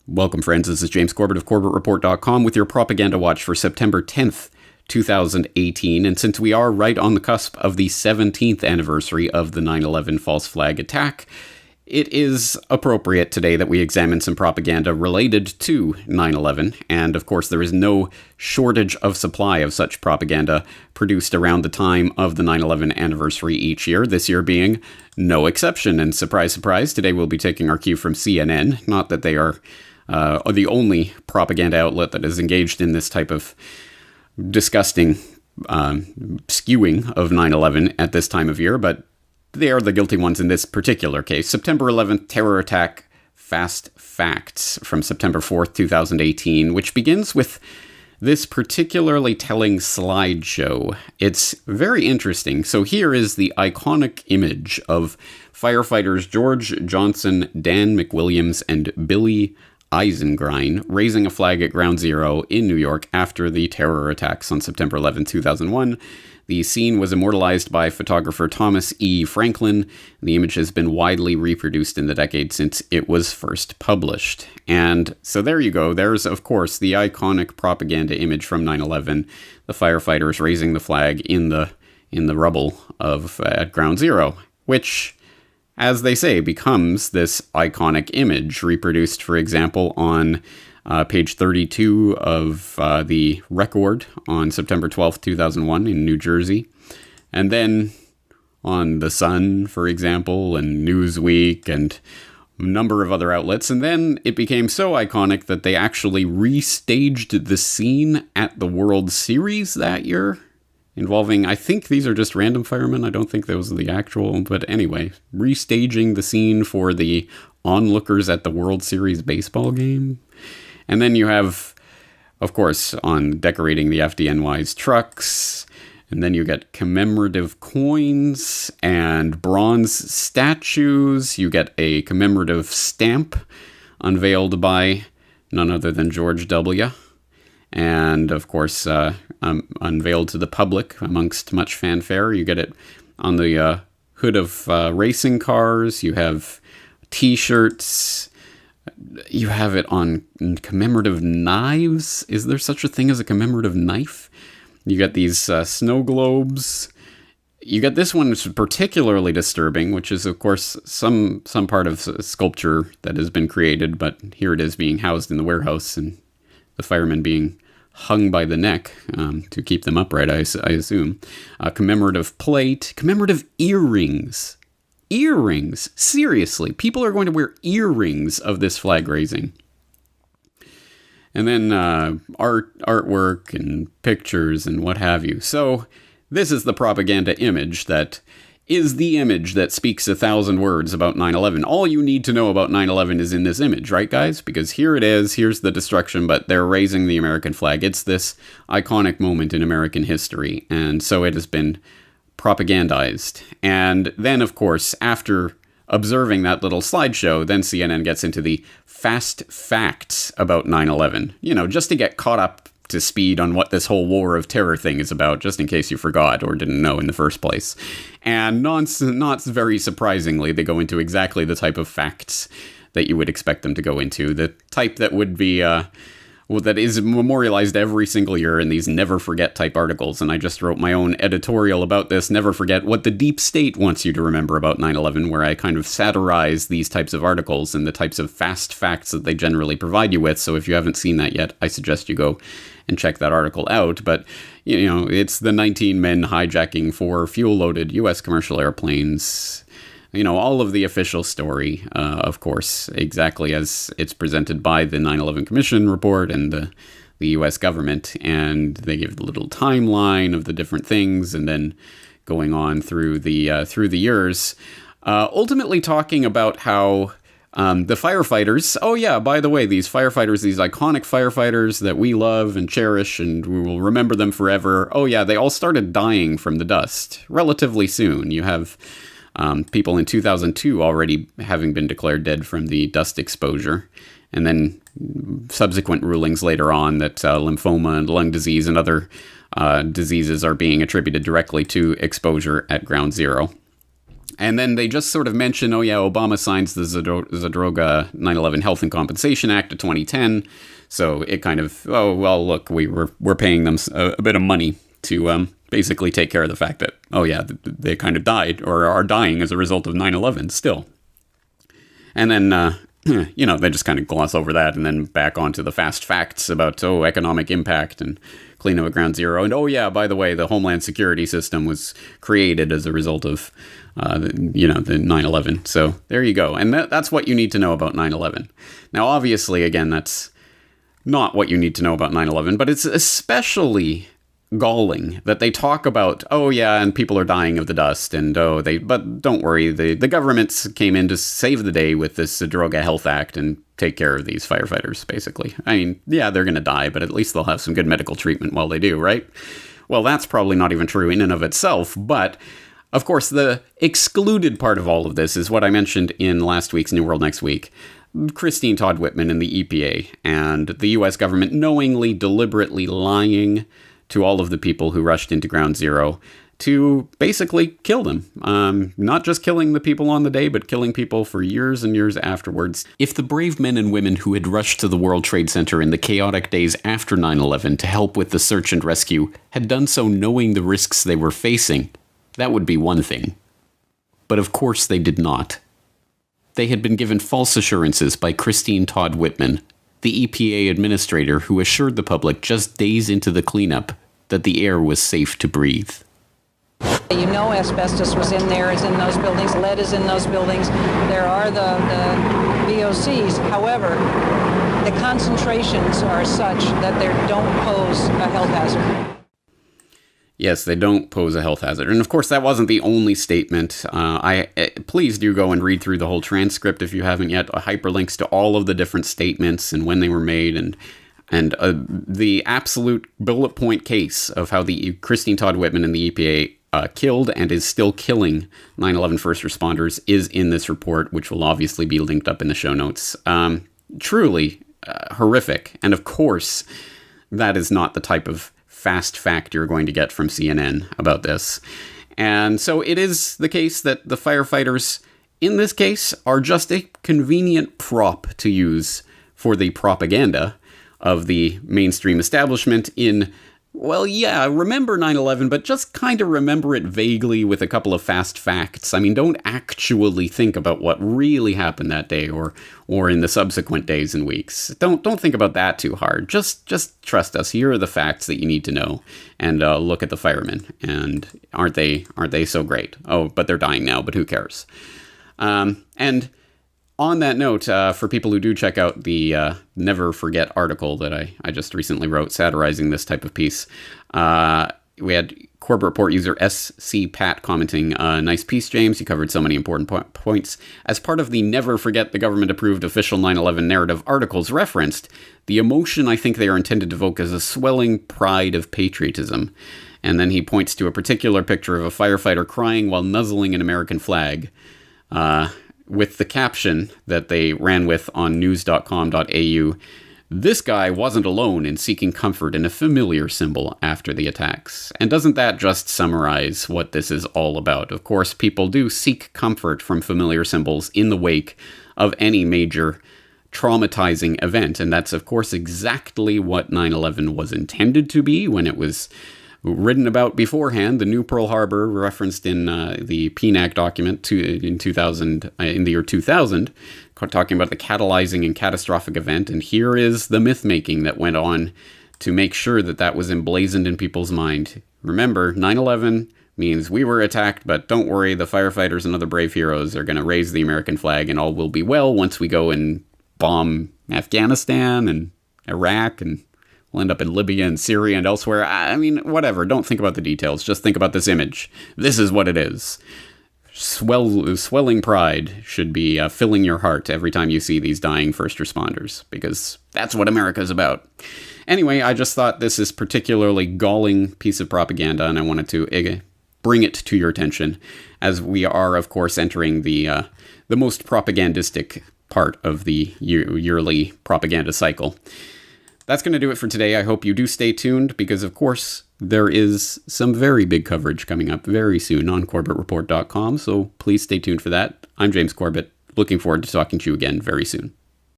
Welcome, friends. This is James Corbett of corbettreport.com with your propaganda watch for September 10th, 2018. And since we are right on the cusp of the 17th anniversary of the 9/11 false flag attack, it is appropriate today that we examine some propaganda related to 9/11. And of course, there is no shortage of supply of such propaganda produced around the time of the 9/11 anniversary each year, this year being no exception. And surprise, surprise, today we'll be taking our cue from CNN. Not that they are the only propaganda outlet that is engaged in this type of disgusting skewing of 9/11 at this time of year, but they are the guilty ones in this particular case. September 11th terror attack fast facts from September 4th, 2018, which begins with this particularly telling slideshow. It's very interesting. So here is the iconic image of firefighters George Johnson, Dan McWilliams, and Billy Eisengrein raising a flag at Ground Zero in New York after the terror attacks on September 11, 2001. The scene was immortalized by photographer Thomas E. Franklin. The image has been widely reproduced in the decade since it was first published. And so there you go. There's, of course, the iconic propaganda image from 9/11, the firefighters raising the flag in the rubble of at Ground Zero, which, as they say, becomes this iconic image reproduced, for example, on page 32 of the Record on September 12th, 2001 in New Jersey. And then on The Sun, for example, and Newsweek and a number of other outlets. And then it became so iconic that they actually restaged the scene at the World Series that year, involving, I think these are just random firemen. I don't think those are the actual, but anyway, restaging the scene for the onlookers at the World Series baseball game. And then you have, of course, on decorating the FDNY's trucks, and then you get commemorative coins and bronze statues. You get a commemorative stamp unveiled by none other than George W., and of course unveiled to the public amongst much fanfare. You get it on the hood of racing cars. You have T-shirts. You have it on commemorative knives. Is there such a thing as a commemorative knife? You get these snow globes. You get this one, which is particularly disturbing, which is, of course, some part of sculpture that has been created, but here it is being housed in the warehouse, and the firemen being hung by the neck to keep them upright, I assume. Commemorative plate, commemorative earrings. Earrings! Seriously, people are going to wear earrings of this flag raising. And then artwork and pictures and what have you. So this is the propaganda image that is the image that speaks 1,000 words about 9/11. All you need to know about 9/11 is in this image, right, guys? Because here it is, here's the destruction, but they're raising the American flag. It's this iconic moment in American history, and so it has been propagandized. And then, of course, after observing that little slideshow, then CNN gets into the fast facts about 9/11, just to get caught up to speed on what this whole war of terror thing is about, just in case you forgot or didn't know in the first place. And not very surprisingly, they go into exactly the type of facts that you would expect them to go into, the type that would be that is memorialized every single year in these never forget type articles. And I just wrote my own editorial about this, Never Forget What the Deep State Wants You to Remember About 9/11, where I kind of satirize these types of articles and the types of fast facts that they generally provide you with. So if you haven't seen that yet, I suggest you go and check that article out. But, it's the 19 men hijacking 4 fuel-loaded U.S. commercial airplanes. All of the official story, of course, exactly as it's presented by the 9/11 Commission report and the U.S. government. And they give the little timeline of the different things, and then going on through the years, ultimately talking about how the firefighters, oh yeah, by the way, these firefighters, these iconic firefighters that we love and cherish, and we will remember them forever. Oh yeah, they all started dying from the dust relatively soon. You have people in 2002 already having been declared dead from the dust exposure, and then subsequent rulings later on that lymphoma and lung disease and other diseases are being attributed directly to exposure at Ground Zero. And then they just sort of mention, oh yeah, Obama signs the Zadroga 9/11 Health and Compensation Act of 2010. So it kind of, oh, well, look, we're paying them a bit of money to basically take care of the fact that, oh yeah, they kind of died or are dying as a result of 9/11 still. And then, they just kind of gloss over that and then back onto the fast facts about, economic impact and cleanup at Ground Zero. And, oh yeah, by the way, the Homeland Security system was created as a result of, the 9/11. So there you go. And that's what you need to know about 9/11. Now, obviously, again, that's not what you need to know about 9/11, but it's especially galling that they talk about, oh yeah, and people are dying of the dust, and but don't worry, the governments came in to save the day with this Droga Health Act and take care of these firefighters, basically. I mean, yeah, they're going to die, but at least they'll have some good medical treatment while they do, right? Well, that's probably not even true in and of itself, but of course, the excluded part of all of this is what I mentioned in last week's New World Next Week. Christine Todd Whitman and the EPA and the US government knowingly, deliberately lying to all of the people who rushed into Ground Zero to basically kill them. Not just killing the people on the day, but killing people for years and years afterwards. If the brave men and women who had rushed to the World Trade Center in the chaotic days after 9/11 to help with the search and rescue had done so knowing the risks they were facing, that would be one thing. But of course they did not. They had been given false assurances by Christine Todd Whitman, the EPA administrator who assured the public just days into the cleanup that the air was safe to breathe. You know asbestos was in there, is in those buildings, lead is in those buildings. There are the VOCs. However, the concentrations are such that they don't pose a health hazard. Yes, they don't pose a health hazard. And of course, that wasn't the only statement. Please do go and read through the whole transcript if you haven't yet. Hyperlinks to all of the different statements and when they were made and the absolute bullet point case of how the Christine Todd Whitman and the EPA killed and is still killing 9/11 first responders is in this report, which will obviously be linked up in the show notes. Truly horrific. And of course, that is not the type of fast fact you're going to get from CNN about this. And so it is the case that the firefighters in this case are just a convenient prop to use for the propaganda of the mainstream establishment in, well, yeah, remember 9/11, but just kind of remember it vaguely with a couple of fast facts. I mean, don't actually think about what really happened that day or in the subsequent days and weeks. Don't think about that too hard. Just trust us. Here are the facts that you need to know. And look at the firemen. And aren't they so great? Oh, but they're dying now, but who cares? And on that note, for people who do check out the Never Forget article that I just recently wrote satirizing this type of piece, we had Corbett Report user SC Pat commenting, nice piece, James. You covered so many important points. As part of the Never Forget the government-approved official 9/11 narrative articles referenced, the emotion I think they are intended to evoke is a swelling pride of patriotism. And then he points to a particular picture of a firefighter crying while nuzzling an American flag. With the caption that they ran with on news.com.au, this guy wasn't alone in seeking comfort in a familiar symbol after the attacks. And doesn't that just summarize what this is all about? Of course, people do seek comfort from familiar symbols in the wake of any major traumatizing event. And that's, of course, exactly what 9/11 was intended to be when it was written about beforehand. The new Pearl Harbor referenced in the PNAC document in the year 2000, talking about the catalyzing and catastrophic event. And here is the myth-making that went on to make sure that that was emblazoned in people's mind. Remember, 9/11 means we were attacked, but don't worry, the firefighters and other brave heroes are going to raise the American flag and all will be well once we go and bomb Afghanistan and Iraq, and we'll end up in Libya and Syria and elsewhere. I mean, whatever. Don't think about the details. Just think about this image. This is what it is. Swelling pride should be filling your heart every time you see these dying first responders, because that's what America's about. Anyway, I just thought this is particularly galling piece of propaganda, and I wanted to bring it to your attention, as we are, of course, entering the most propagandistic part of the yearly propaganda cycle. That's going to do it for today. I hope you do stay tuned because, of course, there is some very big coverage coming up very soon on corbettreport.com, so please stay tuned for that. I'm James Corbett. Looking forward to talking to you again very soon.